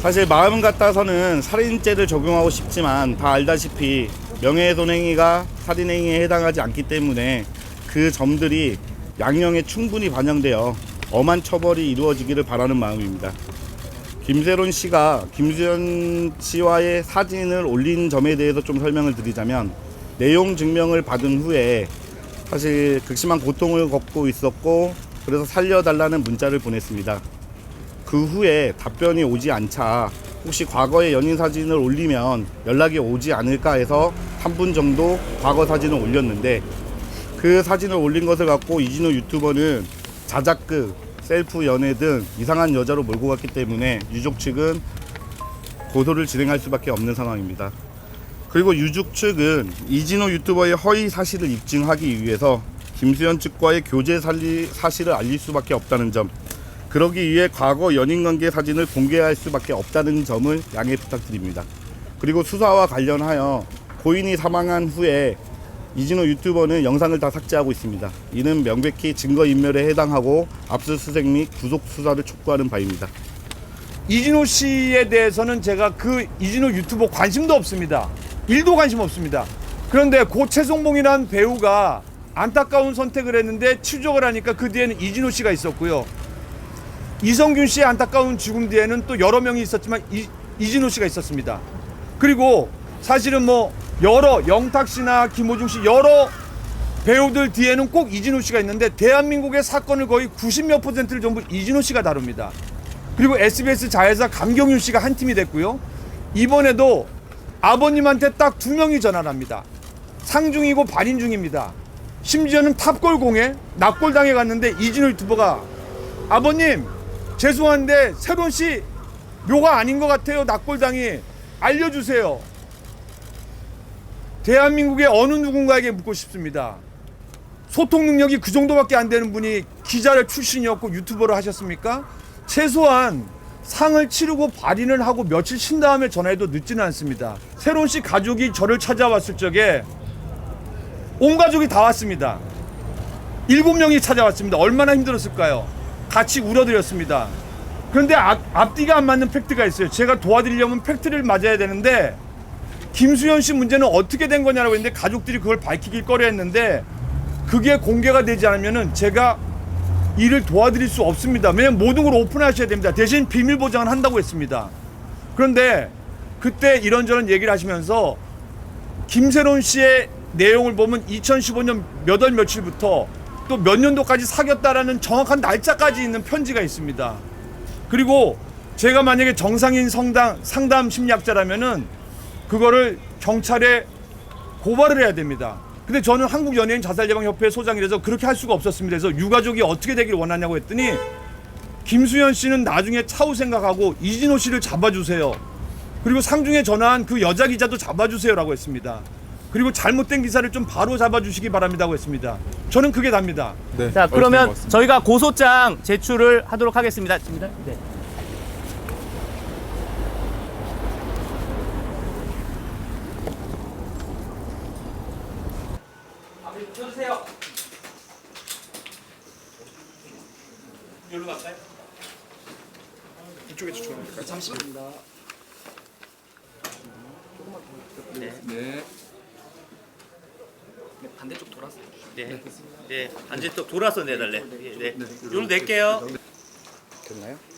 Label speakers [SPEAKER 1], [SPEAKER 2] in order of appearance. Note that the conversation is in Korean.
[SPEAKER 1] 사실 마음 같아서는 살인죄를 적용하고 싶지만 다 알다시피 명예훼손행위가 살인행위에 해당하지 않기 때문에 그 점들이 양형에 충분히 반영되어 엄한 처벌이 이루어지기를 바라는 마음입니다. 김세론 씨가 김수현 씨와의 사진을 올린 점에 대해서 좀 설명을 드리자면, 내용 증명을 받은 후에 사실 극심한 고통을 겪고 있었고 그래서 살려달라는 문자를 보냈습니다. 그 후에 답변이 오지 않자 혹시 과거의 연인 사진을 올리면 연락이 오지 않을까 해서 3분 정도 과거 사진을 올렸는데, 그 사진을 올린 것을 갖고 이진호 유튜버는 자작극, 셀프 연애 등 이상한 여자로 몰고 갔기 때문에 유족 측은 고소를 진행할 수밖에 없는 상황입니다. 그리고 유족 측은 이진호 유튜버의 허위 사실을 입증하기 위해서 김수현 측과의 교제 사실을 알릴 수밖에 없다는 점, 그러기 위해 과거 연인관계 사진을 공개할 수밖에 없다는 점을 양해 부탁드립니다. 그리고 수사와 관련하여 고인이 사망한 후에 이진호 유튜버는 영상을 다 삭제하고 있습니다. 이는 명백히 증거인멸에 해당하고 압수수색 및 구속 수사를 촉구하는 바입니다.
[SPEAKER 2] 이진호 씨에 대해서는 제가 그 이진호 유튜버 관심도 없습니다. 1도 관심 없습니다. 그런데 고 최송봉이라는 배우가 안타까운 선택을 했는데 추적을 하니까 그 뒤에는 이진호 씨가 있었고요. 이성균 씨의 안타까운 죽음 뒤에는 또 여러 명이 있었지만 이진호 씨가 있었습니다. 그리고 사실은 뭐 여러 영탁 씨나 김호중 씨 여러 배우들 뒤에는 꼭 이진호 씨가 있는데, 대한민국의 사건을 거의 90몇 %를 전부 이진호 씨가 다룹니다. 그리고 SBS 자회사 강경윤 씨가 한 팀이 됐고요. 이번에도 아버님한테 딱 2명이 전화를 합니다. 상중이고 발인 중입니다. 심지어는 탑골공에 납골당해 갔는데 이진호 유튜버가 아버님 죄송한데 세론 씨 묘가 아닌 것 같아요. 납골당이 알려주세요. 대한민국의 어느 누군가에게 묻고 싶습니다. 소통 능력이 그 정도밖에 안 되는 분이 기자 출신이었고 유튜버를 하셨습니까? 최소한 상을 치르고 발인을 하고 며칠 쉰 다음에 전화해도 늦지는 않습니다. 세론 씨 가족이 저를 찾아왔을 적에 온 가족이 다 왔습니다. 7명이 찾아왔습니다. 얼마나 힘들었을까요? 같이 울어드렸습니다. 그런데 앞뒤가 안 맞는 팩트가 있어요. 제가 도와드리려면 팩트를 맞아야 되는데 김수현 씨 문제는 어떻게 된 거냐라고 했는데 가족들이 그걸 밝히길 꺼려했는데, 그게 공개가 되지 않으면은 제가 일을 도와드릴 수 없습니다. 왜냐면 모든 걸 오픈하셔야 됩니다. 대신 비밀 보장을 한다고 했습니다. 그런데 그때 이런저런 얘기를 하시면서 김세론 씨의 내용을 보면 2015년 몇 월 며칠부터 또 몇 년도까지 사귀었다라는 정확한 날짜까지 있는 편지가 있습니다. 그리고 제가 만약에 정상인 상담 심리학자라면은 그거를 경찰에 고발을 해야 됩니다. 근데 저는 한국연예인 자살예방협회 소장이라서 그렇게 할 수가 없었습니다. 그래서 유가족이 어떻게 되길 원하냐고 했더니 김수현 씨는 나중에 차후 생각하고 이진호 씨를 잡아주세요. 그리고 상중에 전화한 그 여자 기자도 잡아주세요라고 했습니다. 그리고 잘못된 기사를 좀 바로 잡아주시기 바랍니다고 했습니다. 저는 그게 답니다.
[SPEAKER 3] 네,
[SPEAKER 4] 자, 그러면 저희가 고소장 제출을 하도록 하겠습니다. 네. 켜주세요. 여기로 갈까요?
[SPEAKER 3] 이쪽에 추천합니까?
[SPEAKER 4] 잠시만요. 네.
[SPEAKER 3] 네.
[SPEAKER 4] 반대쪽 돌아서. 네. 네. 반대쪽 돌아서 내달래. 네. 여기로 낼게요.
[SPEAKER 1] 됐나요?